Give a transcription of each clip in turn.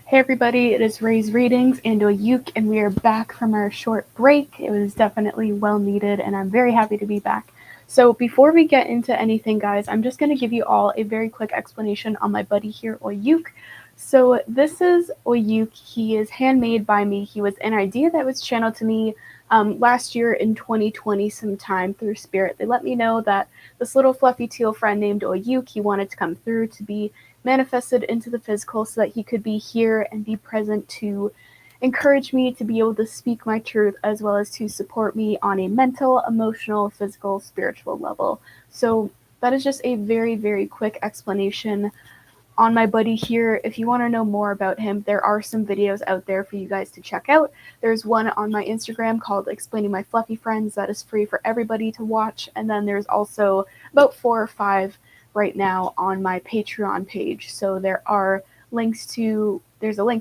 Hey everybody, it is Ray's Readings and Oyuk, and we are back from our short break. It was definitely well needed, and I'm very happy to be back. So before we get into anything, guys, I'm just going to give you all a very quick explanation on my buddy here, Oyuk. So this is Oyuk. He is handmade by me. He was an idea that was channeled to me last year in 2020 sometime through Spirit. They let me know that this little fluffy teal friend named Oyuk, he wanted to come through to be manifested into the physical so that he could be here and be present to encourage me to be able to speak my truth, as well as to support me on a mental, emotional, physical, spiritual level. So that is just a very, very quick explanation on my buddy here. If you want to know more about him, there are some videos out there for you guys to check out. There's one on my Instagram called Explaining My Fluffy Friends that is free for everybody to watch. And then there's also about 4 or 5 right now on my Patreon page. So there's a link to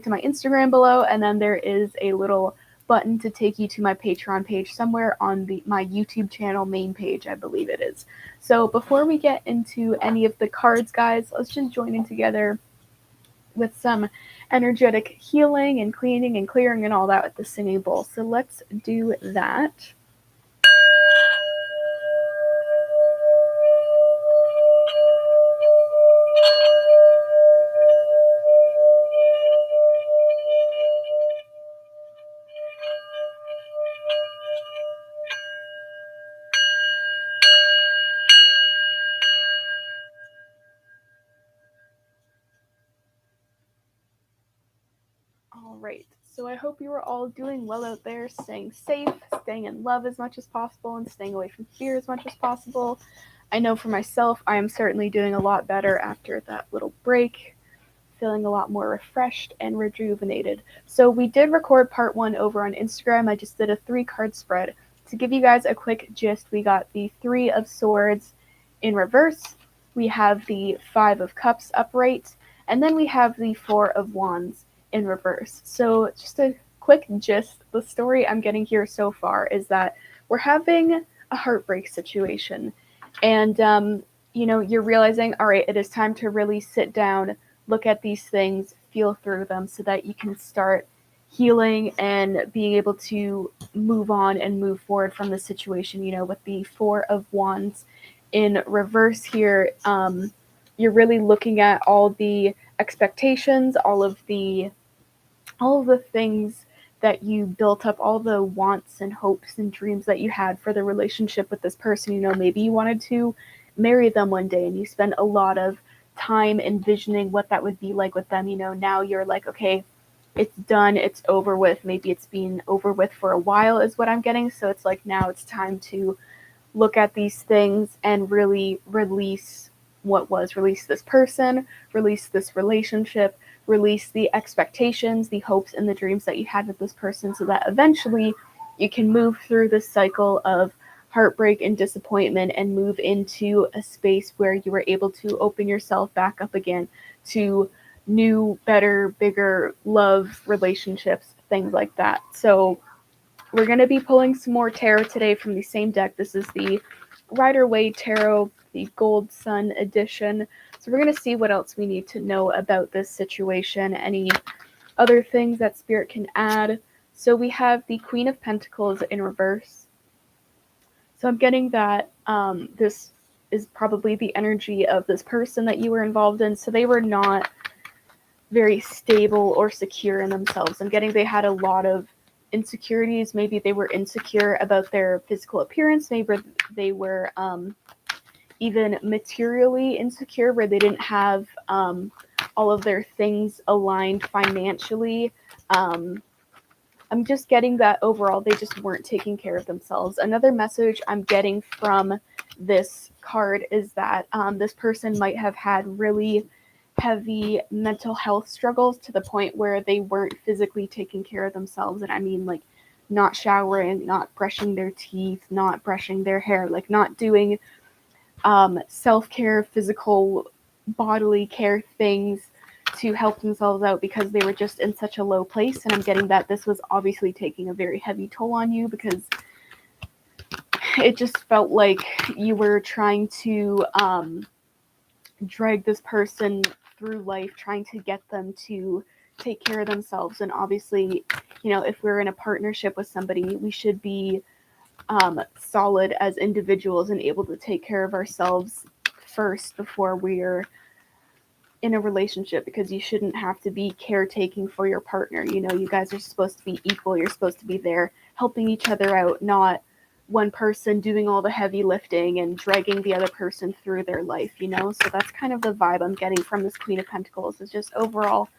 my Instagram below, and then there is a little button to take you to my Patreon page somewhere on my YouTube channel main page, I believe it is. So before we get into any of the cards, guys, let's just join in together with some energetic healing and cleaning and clearing and all that with the singing bowl. So let's do that. All right, so I hope you are all doing well out there, staying safe, staying in love as much as possible, and staying away from fear as much as possible. I know for myself, I am certainly doing a lot better after that little break, feeling a lot more refreshed and rejuvenated. So we did record part 1 over on Instagram. I just did a 3-card spread. To give you guys a quick gist, we got the 3 of Swords in reverse, we have the 5 of Cups upright, and then we have the 4 of Wands in reverse. So just a quick gist, the story I'm getting here so far is that we're having a heartbreak situation, and you're realizing, all right, it is time to really sit down, look at these things, feel through them, so that you can start healing and being able to move on and move forward from the situation. With the 4 of Wands in reverse here, you're really looking at all the expectations, all of the things that you built up, all the wants and hopes and dreams that you had for the relationship with this person. Maybe you wanted to marry them one day and you spent a lot of time envisioning what that would be like with them. Now you're like, okay, it's done, it's over with. Maybe it's been over with for a while is what I'm getting. So it's like now it's time to look at these things and really release release this person, release this relationship, release the expectations, the hopes, and the dreams that you had with this person, so that eventually you can move through this cycle of heartbreak and disappointment and move into a space where you were able to open yourself back up again to new, better, bigger love, relationships, things like that. So we're going to be pulling some more tarot today from the same deck. This is the Rider-Waite Tarot, the Gold Sun edition. So we're going to see what else we need to know about this situation, any other things that Spirit can add. So we have the Queen of Pentacles in reverse. So I'm getting that this is probably the energy of this person that you were involved in. So they were not very stable or secure in themselves. I'm getting they had a lot of insecurities. Maybe they were insecure about their physical appearance. Maybe they were even materially insecure, where they didn't have all of their things aligned financially. I'm just getting that overall they just weren't taking care of themselves. Another message I'm getting from this card is that this person might have had really heavy mental health struggles to the point where they weren't physically taking care of themselves. And I mean, like, not showering, not brushing their teeth, not brushing their hair, like not doing self-care, physical, bodily care things to help themselves out, because they were just in such a low place. And I'm getting that this was obviously taking a very heavy toll on you, because it just felt like you were trying to drag this person through life, trying to get them to take care of themselves. And obviously, if we're in a partnership with somebody, we should be solid as individuals and able to take care of ourselves first before we're in a relationship, because you shouldn't have to be caretaking for your partner. You guys are supposed to be equal. You're supposed to be there helping each other out, not one person doing all the heavy lifting and dragging the other person through their life, So that's kind of the vibe I'm getting from this Queen of Pentacles, is just overall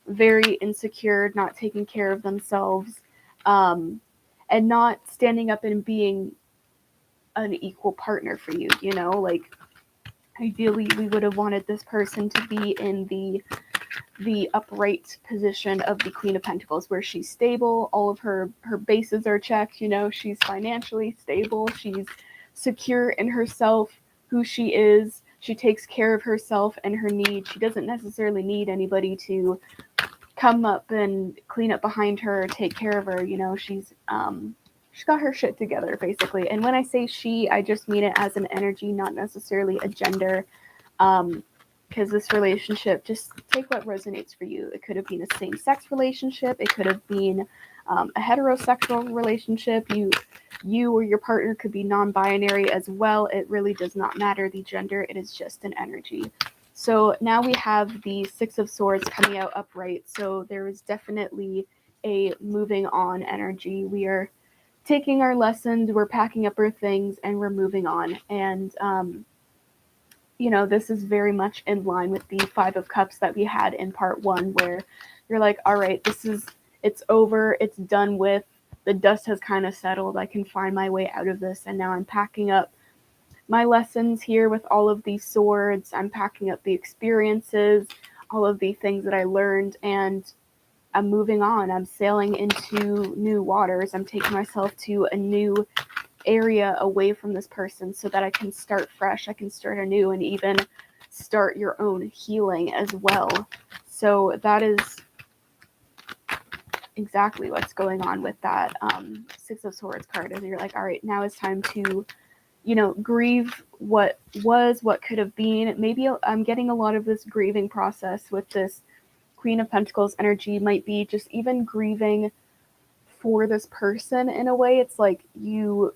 very insecure, not taking care of themselves, and not standing up and being an equal partner for you, like ideally we would have wanted this person to be in the upright position of the Queen of Pentacles, where she's stable, all of her bases are checked, she's financially stable, she's secure in herself, who she is, she takes care of herself and her needs. She doesn't necessarily need anybody to come up and clean up behind her or take care of her. She's got her shit together, basically. And when I say she, I just mean it as an energy, not necessarily a gender. Because this relationship, just take what resonates for you. It could have been a same-sex relationship. It could have been a heterosexual relationship. You or your partner could be non-binary as well. It really does not matter the gender. It is just an energy. So now we have the Six of Swords coming out upright. So there is definitely a moving on energy. We are taking our lessons, we're packing up our things, and we're moving on. And, this is very much in line with the Five of Cups that we had in part 1, where you're like, all right, it's over, it's done with, the dust has kind of settled, I can find my way out of this, and now I'm packing up my lessons here with all of these swords. I'm packing up the experiences, all of the things that I learned, and I'm moving on. I'm sailing into new waters. I'm taking myself to a new area away from this person so that I can start fresh. I can start anew and even start your own healing as well. So that is exactly what's going on with that Six of Swords card. Is you're like, all right, now it's time to grieve what was, what could have been. Maybe I'm getting a lot of this grieving process with this Queen of Pentacles energy. Might be just even grieving for this person in a way. It's like you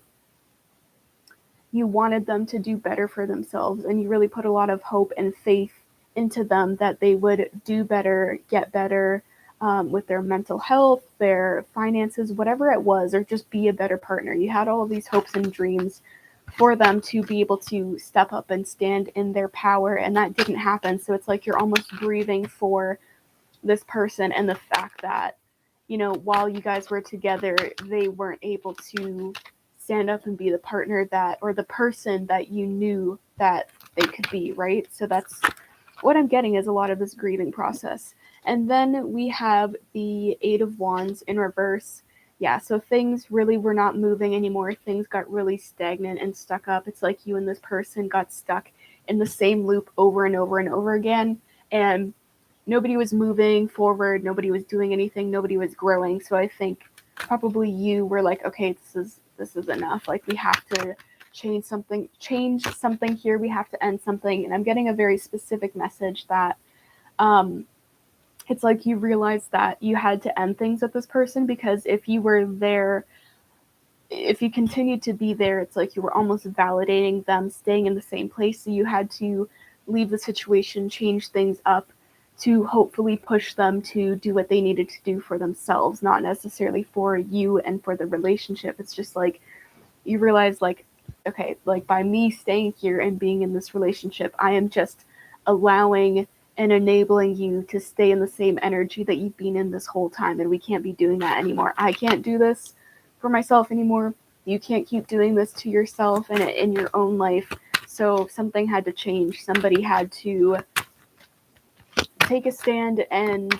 wanted them to do better for themselves, and you really put a lot of hope and faith into them that they would do better, get better with their mental health, their finances, whatever it was, or just be a better partner. You had all of these hopes and dreams for them to be able to step up and stand in their power, and that didn't happen. So it's like you're almost grieving for this person and the fact that, while you guys were together, they weren't able to stand up and be the partner that, or the person that you knew that they could be, right? So that's what I'm getting, is a lot of this grieving process. And then we have the Eight of Wands in reverse. Yeah, so things really were not moving anymore. Things got really stagnant and stuck up. It's like you and this person got stuck in the same loop over and over and over again. And nobody was moving forward. Nobody was doing anything. Nobody was growing. So I think probably you were like, okay, this is enough. Like, we have to change something here. We have to end something. And I'm getting a very specific message that it's like you realized that you had to end things with this person, because if you were there, if you continued to be there, it's like you were almost validating them staying in the same place. So you had to leave the situation, change things up to hopefully push them to do what they needed to do for themselves, not necessarily for you and for the relationship. It's just like you realize, like, okay, like by me staying here and being in this relationship, I am just allowing and enabling you to stay in the same energy that you've been in this whole time, and we can't be doing that anymore. I can't do this for myself anymore. You can't keep doing this to yourself and in your own life. So something had to change. Somebody had to take a stand and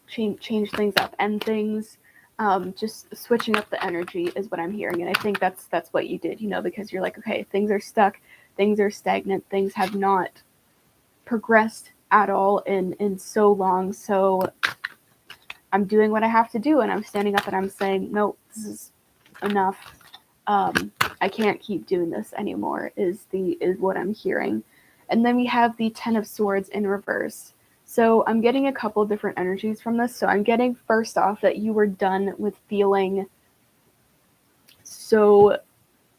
change things up, end things. Just switching up the energy is what I'm hearing, and I think that's what you did, because you're like, okay, things are stuck, things are stagnant, things have not progressed at all in so long, so I'm doing what I have to do, and I'm standing up and I'm saying, no, this is enough. I can't keep doing this anymore, is what I'm hearing. And then we have the Ten of Swords in reverse. So I'm getting a couple different energies from this. So I'm getting, first off, that you were done with feeling so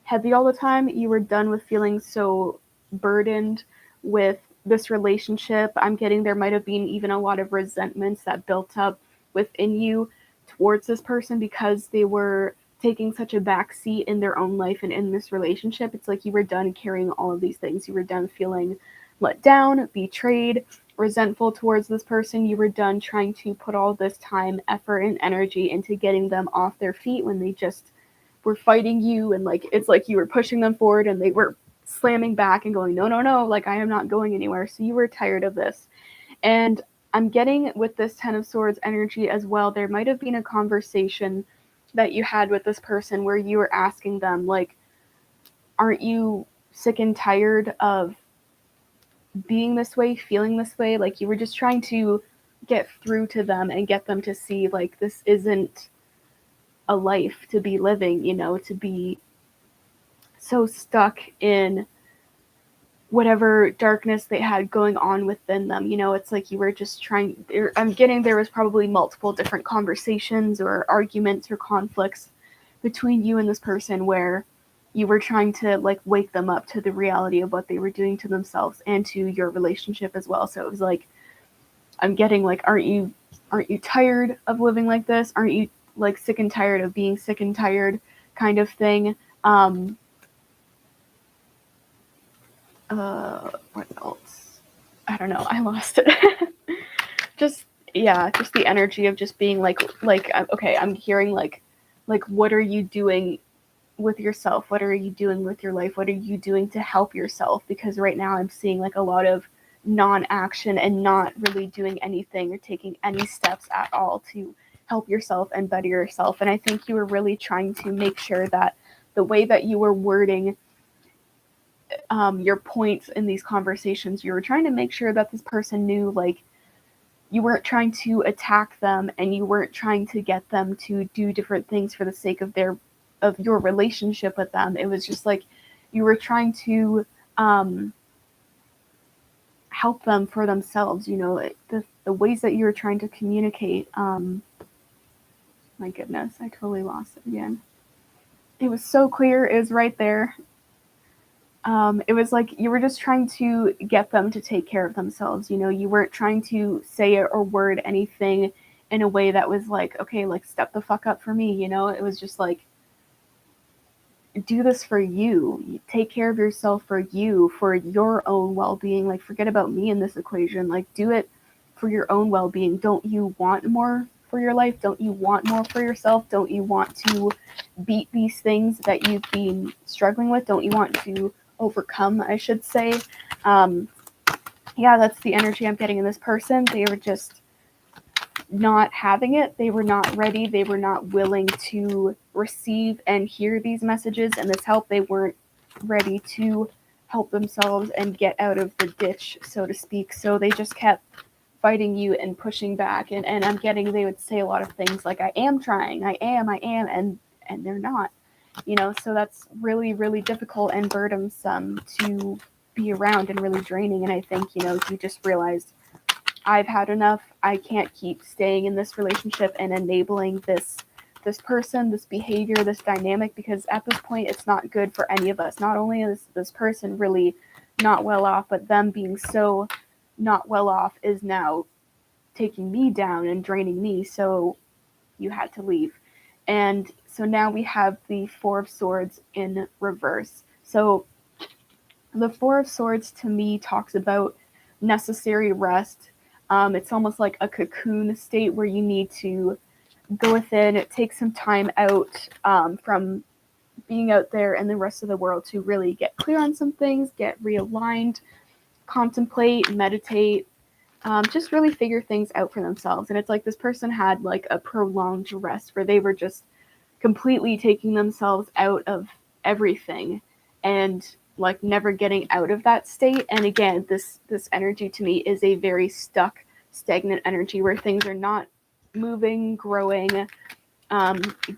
heavy all the time. You were done with feeling so burdened with this relationship. I'm getting there might have been even a lot of resentments that built up within you towards this person because they were taking such a backseat in their own life and in this relationship. It's like you were done carrying all of these things. You were done feeling let down, betrayed, resentful towards this person. You were done trying to put all this time, effort, and energy into getting them off their feet when they just were fighting you, and like it's like you were pushing them forward and they were slamming back and going, no, no, no, like I am not going anywhere. So you were tired of this. And I'm getting with this Ten of Swords energy as well, there might have been a conversation that you had with this person where you were asking them, like, aren't you sick and tired of being this way, feeling this way? Like you were just trying to get through to them and get them to see, like, this isn't a life to be living, to be so stuck in whatever darkness they had going on within them. It's like you were just trying, I'm getting there was probably multiple different conversations or arguments or conflicts between you and this person where you were trying to like wake them up to the reality of what they were doing to themselves and to your relationship as well. So it was like, I'm getting like, aren't you tired of living like this? Aren't you like sick and tired of being sick and tired kind of thing? What else? I don't know. I lost it. just the energy of just being like, okay, I'm hearing like, what are you doing with yourself? What are you doing with your life? What are you doing to help yourself? Because right now I'm seeing like a lot of non-action and not really doing anything or taking any steps at all to help yourself and better yourself. And I think you were really trying to make sure that the way that you were wording your points in these conversations, you were trying to make sure that this person knew, like, you weren't trying to attack them and you weren't trying to get them to do different things for the sake of your relationship with them. It was just like you were trying to help them for themselves, the ways that you were trying to communicate. My goodness, I totally lost it again. It was so clear. It was right there. It was like you were just trying to get them to take care of themselves. You weren't trying to say or word anything in a way that was like, okay, like step the fuck up for me. It was just like, do this for you. Take care of yourself for you, for your own well-being. Like, forget about me in this equation. Like, do it for your own well-being. Don't you want more for your life? Don't you want more for yourself? Don't you want to beat these things that you've been struggling with? Don't you want to overcome, I should say? That's the energy I'm getting in this person. They were just not having it. They were not ready. They were not willing to receive and hear these messages and this help. They weren't ready to help themselves and get out of the ditch, so to speak. So they just kept fighting you and pushing back. And I'm getting, they would say a lot of things like, I am trying, I am, and they're not. So that's really, really difficult and burdensome to be around and really draining. And I think, you just realized, I've had enough. I can't keep staying in this relationship and enabling this person, this behavior, this dynamic, because at this point it's not good for any of us. Not only is this person really not well off, but them being so not well off is now taking me down and draining me. So you had to leave. And so now we have the Four of Swords in reverse. So the Four of Swords to me talks about necessary rest. It's almost like a cocoon state where you need to go within, take some time out from being out there in the rest of the world to really get clear on some things, get realigned, contemplate, meditate, just really figure things out for themselves. And it's like this person had like a prolonged rest where they were just completely taking themselves out of everything and like never getting out of that state. And again, this energy to me is a very stuck, stagnant energy where things are not moving, growing,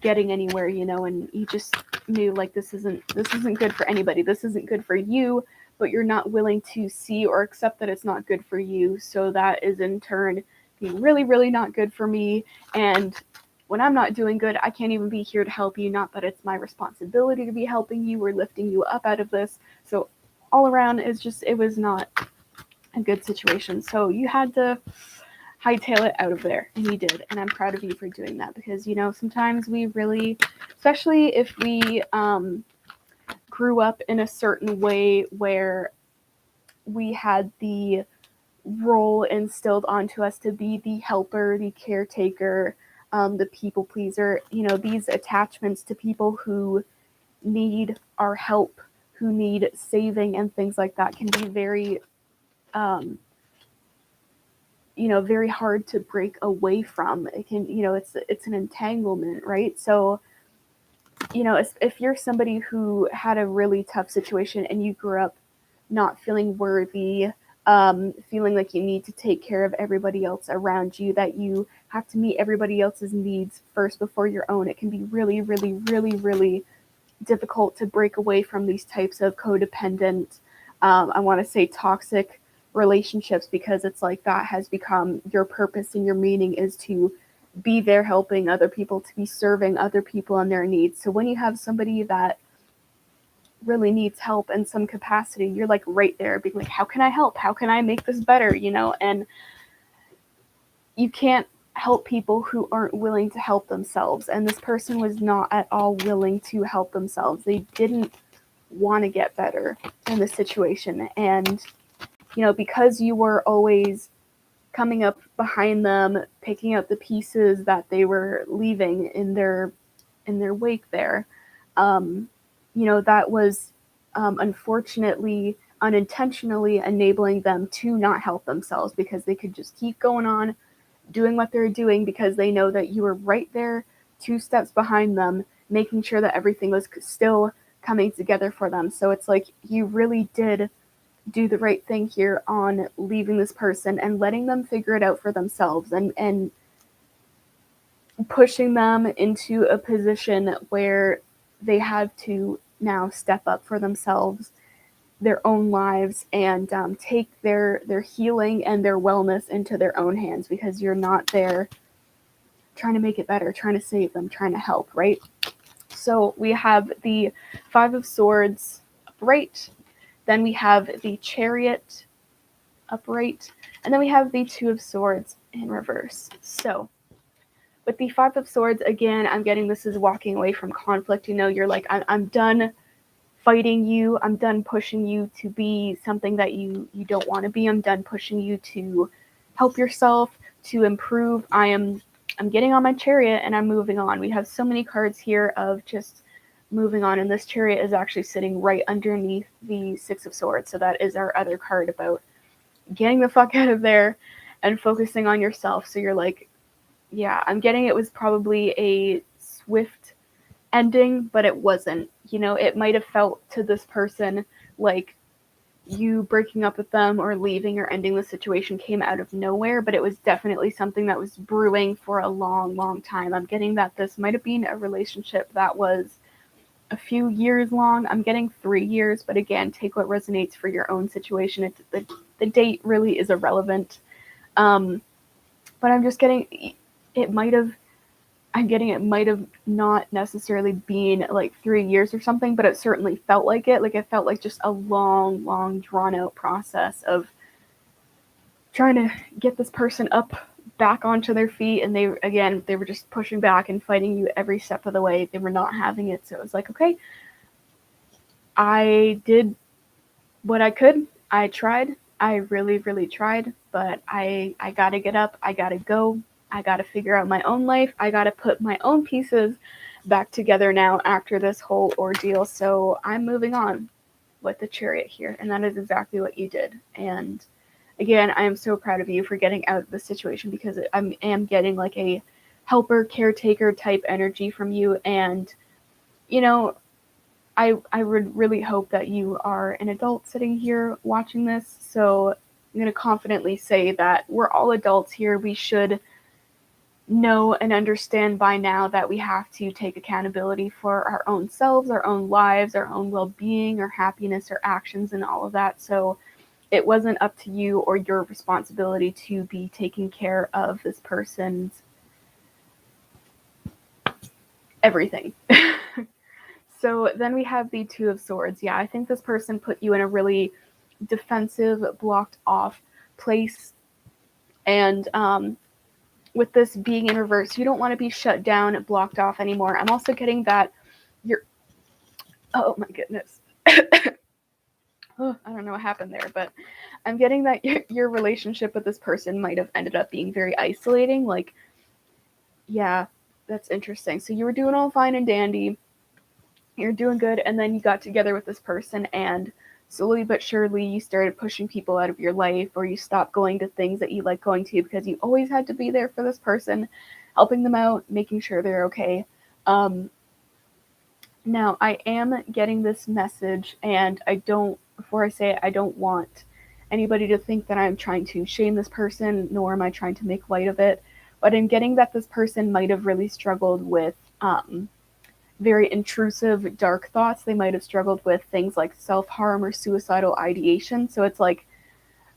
getting anywhere, and you just knew like this isn't good for anybody. This isn't good for you. but you're not willing to see or accept that it's not good for you. So that is in turn being really, really not good for me. And when I'm not doing good, I can't even be here to help you. Not that it's my responsibility to be helping you or lifting you up out of this. So all around, it was not a good situation. So you had to hightail it out of there, and you did. And I'm proud of you for doing that, because, sometimes we really, especially if we grew up in a certain way where we had the role instilled onto us to be the helper, the caretaker, the people pleaser, these attachments to people who need our help, who need saving and things like that, can be very, very hard to break away from. It can, it's an entanglement, right? So, if you're somebody who had a really tough situation and you grew up not feeling worthy, feeling like you need to take care of everybody else around you, that you have to meet everybody else's needs first before your own, it can be really, really, really, really difficult to break away from these types of codependent, I want to say toxic relationships, because it's like that has become your purpose and your meaning is to be there helping other people, to be serving other people and their needs. So when you have somebody that really needs help in some capacity, you're like right there being like, how can I help? How can I make this better? And you can't help people who aren't willing to help themselves. And this person was not at all willing to help themselves. They didn't want to get better in the situation. And, because you were always coming up behind them, picking up the pieces that they were leaving in their wake there, that was unfortunately unintentionally enabling them to not help themselves, because they could just keep going on doing what they're doing, because they know that you were right there 2 steps behind them, making sure that everything was still coming together for them. So it's like you really did do the right thing here on leaving this person and letting them figure it out for themselves, and pushing them into a position where they had to now step up for themselves, their own lives, and take their healing and their wellness into their own hands, because you're not there trying to make it better, trying to save them, trying to help, right? So we have the 5 of Swords upright, then we have the Chariot upright, and then we have the 2 of Swords in reverse. So with the 5 of Swords, again, I'm getting this is walking away from conflict. You're like, I'm done fighting you. I'm done pushing you to be something that you don't want to be. I'm done pushing you to help yourself, to improve. I'm getting on my Chariot and I'm moving on. We have so many cards here of just moving on, and this Chariot is actually sitting right underneath the 6 of Swords. So that is our other card about getting the fuck out of there and focusing on yourself. So you're like, yeah, I'm getting it was probably a swift ending, but it wasn't. It might have felt to this person like you breaking up with them or leaving or ending the situation came out of nowhere, but it was definitely something that was brewing for a long, long time. I'm getting that this might have been a relationship that was a few years long. I'm getting 3 years, but again, take what resonates for your own situation. The date really is irrelevant. But I'm just getting it might have not necessarily been like 3 years or something, but it certainly felt like it. Like it felt like just a long, long drawn out process of trying to get this person up back onto their feet. And they were just pushing back and fighting you every step of the way. They were not having it. So it was like, okay, I did what I could. I tried. I really, really tried, but I gotta get up. I gotta go. I gotta figure out my own life. I gotta put my own pieces back together now after this whole ordeal. So I'm moving on with the Chariot here. And that is exactly what you did. And again, I am so proud of you for getting out of the situation, because I am getting like a helper, caretaker type energy from you. And, I would really hope that you are an adult sitting here watching this. So I'm going to confidently say that we're all adults here. We should know and understand by now that we have to take accountability for our own selves, our own lives, our own well-being, our happiness, our actions, and all of that. So it wasn't up to you or your responsibility to be taking care of this person's everything. So then we have the Two of Swords. Yeah, I think this person put you in a really defensive, blocked off place. And with this being in reverse, you don't want to be shut down, blocked off anymore. I'm also getting that you're, oh my goodness. Oh, I don't know what happened there, but I'm getting that your relationship with this person might have ended up being very isolating. Like, yeah, that's interesting. So you were doing all fine and dandy. You're doing good, and then you got together with this person, and slowly but surely you started pushing people out of your life, or you stopped going to things that you like going to because you always had to be there for this person, helping them out, making sure they're okay. Now, I am getting this message, and before I say it, I don't want anybody to think that I'm trying to shame this person, nor am I trying to make light of it, but I'm getting that this person might have really struggled with very intrusive, dark thoughts. They might have struggled with things like self-harm or suicidal ideation. So it's like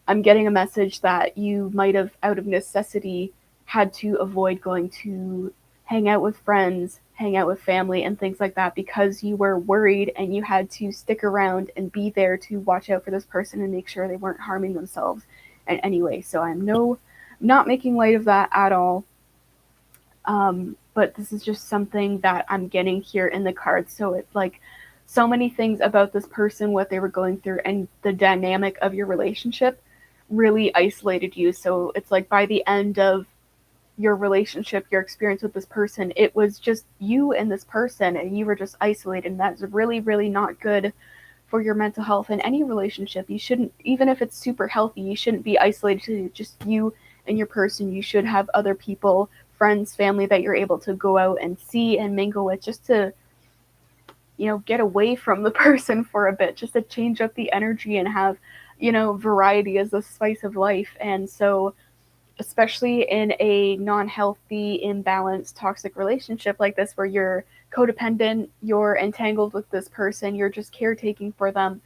I'm getting a message that you might have, out of necessity, had to avoid going to hang out with friends, hang out with family, and things like that because you were worried and you had to stick around and be there to watch out for this person and make sure they weren't harming themselves in any way. So I'm not making light of that at all. But this is just something that I'm getting here in the cards. So it's like so many things about this person, what they were going through, and the dynamic of your relationship really isolated you. So it's like by the end of your relationship, your experience with this person, it was just you and this person, and you were just isolated. And that's really, really not good for your mental health in any relationship. You shouldn't, even if it's super healthy, you shouldn't be isolated to just you and your person. You should have other people, friends, family that you're able to go out and see and mingle with, just to, get away from the person for a bit, just to change up the energy and have, variety as the spice of life. And so, especially in a non-healthy, imbalanced, toxic relationship like this, where you're codependent, you're entangled with this person, you're just caretaking for them,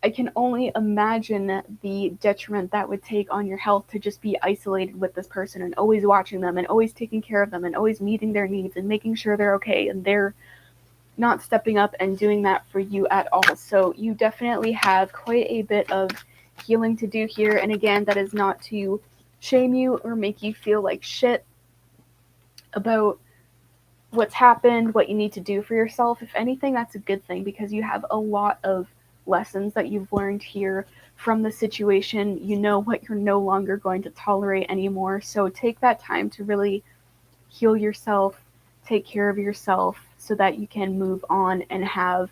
I can only imagine the detriment that would take on your health to just be isolated with this person and always watching them and always taking care of them and always meeting their needs and making sure they're okay, and they're not stepping up and doing that for you at all. So you definitely have quite a bit of healing to do here. And again, that is not to shame you or make you feel like shit about what's happened, what you need to do for yourself. If anything, that's a good thing, because you have a lot of lessons that you've learned here from the situation. You know what you're no longer going to tolerate anymore. So take that time to really heal yourself, take care of yourself, so that you can move on and have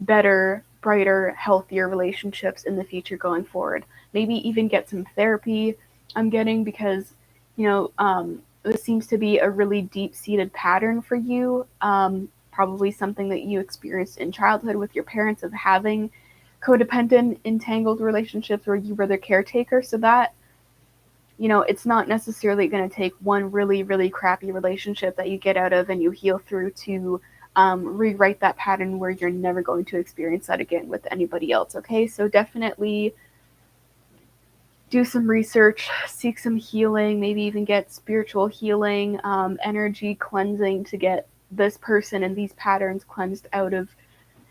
better, brighter, healthier relationships in the future going forward. Maybe even get some therapy, I'm getting, because, this seems to be a really deep-seated pattern for you. Probably something that you experienced in childhood with your parents, of having codependent, entangled relationships where you were the caretaker. So that, it's not necessarily going to take one really, really crappy relationship that you get out of and you heal through to rewrite that pattern where you're never going to experience that again with anybody else. Okay, so definitely do some research, seek some healing, maybe even get spiritual healing, energy cleansing, to get this person and these patterns cleansed out of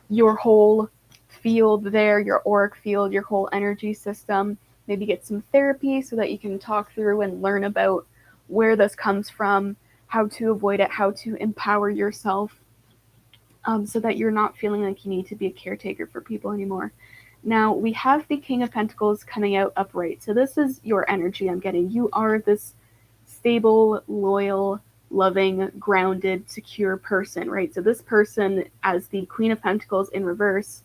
your whole field there, your auric field, your whole energy system. Maybe get some therapy so that you can talk through and learn about where this comes from, how to avoid it, how to empower yourself, so that you're not feeling like you need to be a caretaker for people anymore. Now, we have the King of Pentacles coming out upright. So this is your energy I'm getting. You are this stable, loyal, loving, grounded, secure person, right? So this person, as the Queen of Pentacles in reverse,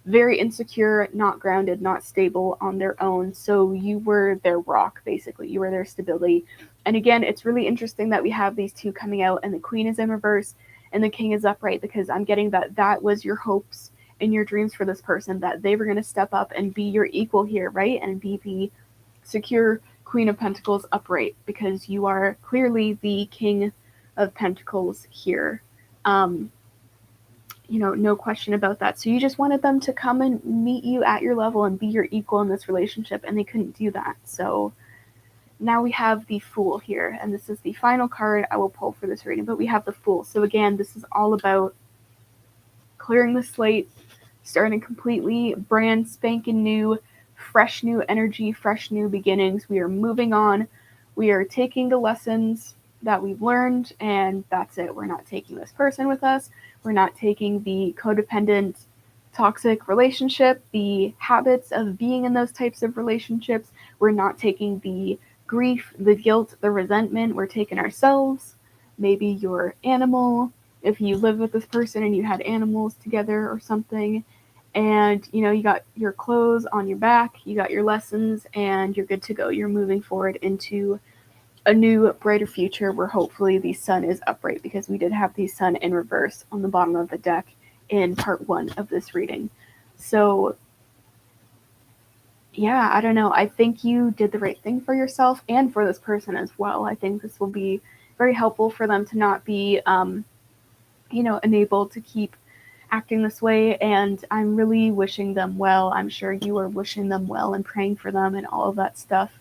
very insecure, not grounded, not stable on their own. So you were their rock, basically. You were their stability. And again, it's really interesting that we have these two coming out, and the Queen is in reverse and the King is upright, because I'm getting that was your hopes and your dreams for this person, that they were going to step up and be your equal here, right? And be the secure Queen of Pentacles upright, because you are clearly the King of Pentacles here. No question about that. So you just wanted them to come and meet you at your level and be your equal in this relationship, and they couldn't do that. So now we have the Fool here, and this is the final card I will pull for this reading, but we have the Fool. So again, this is all about clearing the slate, starting completely brand spanking new, fresh new energy, fresh new beginnings. We are moving on. We are taking the lessons that we've learned, and that's it. We're not taking this person with us. We're not taking the codependent, toxic relationship, the habits of being in those types of relationships. We're not taking the grief, the guilt, the resentment. We're taking ourselves, maybe your animal, if you live with this person and you had animals together or something, and you got your clothes on your back, you got your lessons, and you're good to go. You're moving forward into a new, brighter future where hopefully the sun is upright, because we did have the sun in reverse on the bottom of the deck in part 1 of this reading. So yeah, I don't know. I think you did the right thing for yourself and for this person as well. I think this will be very helpful for them to not be unable to keep acting this way, and I'm really wishing them well. I'm sure you are wishing them well and praying for them and all of that stuff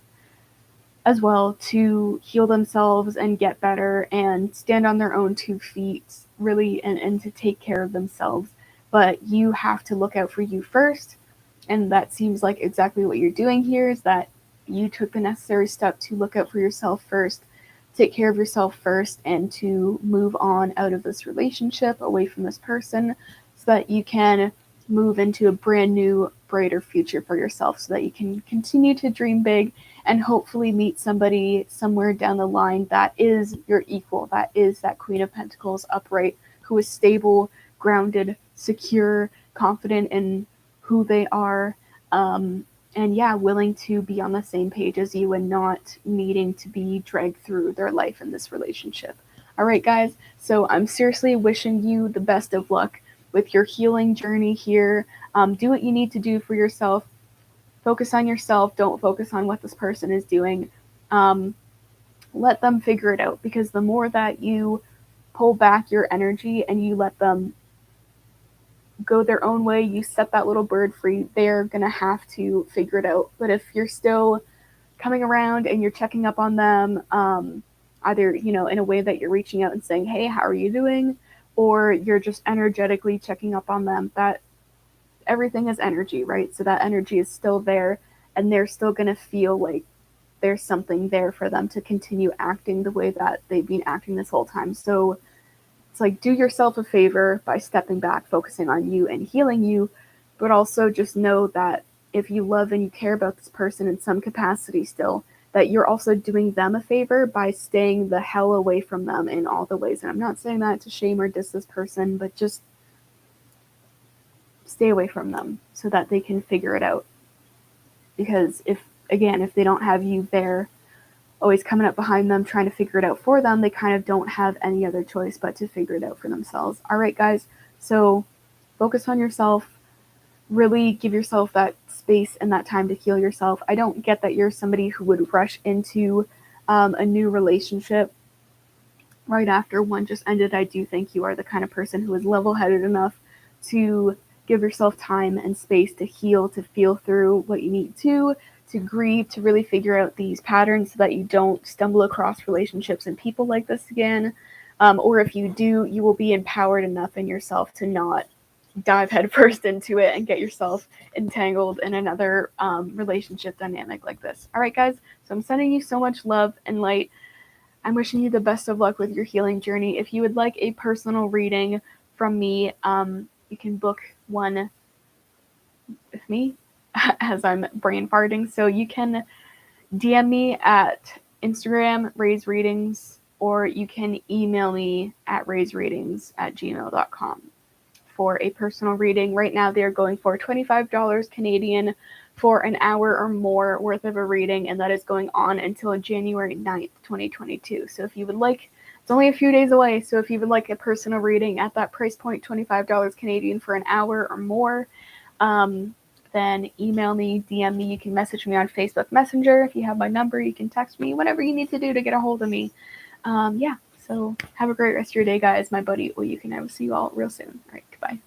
as well, to heal themselves and get better and stand on their own 2 feet, really, and to take care of themselves. But you have to look out for you first, and that seems like exactly what you're doing here, is that you took the necessary step to look out for yourself first, take care of yourself first, and to move on out of this relationship, away from this person, so that you can move into a brand new, brighter future for yourself, so that you can continue to dream big and hopefully meet somebody somewhere down the line that is your equal, that is that Queen of Pentacles upright, who is stable, grounded, secure, confident in who they are, and yeah, willing to be on the same page as you and not needing to be dragged through their life in this relationship. All right, guys, so I'm seriously wishing you the best of luck with your healing journey here. Do what you need to do for yourself. Focus on yourself. Don't focus on what this person is doing. Let them figure it out, because the more that you pull back your energy and you let them go their own way, you set that little bird free, they're going to have to figure it out. But if you're still coming around and you're checking up on them, either, in a way that you're reaching out and saying, hey, how are you doing? Or you're just energetically checking up on them, that everything is energy, right? So that energy is still there, and they're still going to feel like there's something there for them to continue acting the way that they've been acting this whole time. So it's like, do yourself a favor by stepping back, focusing on you and healing you, but also just know that if you love and you care about this person in some capacity still, that you're also doing them a favor by staying the hell away from them in all the ways. And I'm not saying that to shame or diss this person, but just stay away from them so that they can figure it out. Because if they don't have you there, always coming up behind them, trying to figure it out for them, they kind of don't have any other choice but to figure it out for themselves. All right, guys, so focus on yourself. Really give yourself that space and that time to heal yourself. I don't get that you're somebody who would rush into a new relationship right after one just ended. I do think you are the kind of person who is level-headed enough to give yourself time and space to heal, to feel through what you need to grieve, to really figure out these patterns so that you don't stumble across relationships and people like this again. Or if you do, you will be empowered enough in yourself to not dive headfirst into it and get yourself entangled in another relationship dynamic like this. All right, guys, so I'm sending you so much love and light. I'm wishing you the best of luck with your healing journey. If you would like a personal reading from me, you can book one with me as I'm brain farting. So you can DM me at Instagram, Raise Readings, or you can email me at raisereadings@gmail.com for a personal reading. Right now they're going for $25 Canadian for an hour or more worth of a reading, and that is going on until January 9th, 2022. So if you would like, it's only a few days away, so if you would like a personal reading at that price point, $25 Canadian for an hour or more, then email me, DM me. You can message me on Facebook Messenger. If you have my number, you can text me, whatever you need to do to get a hold of me. Yeah, so have a great rest of your day, guys. My buddy Oyukin, I will see you all real soon. All right, goodbye.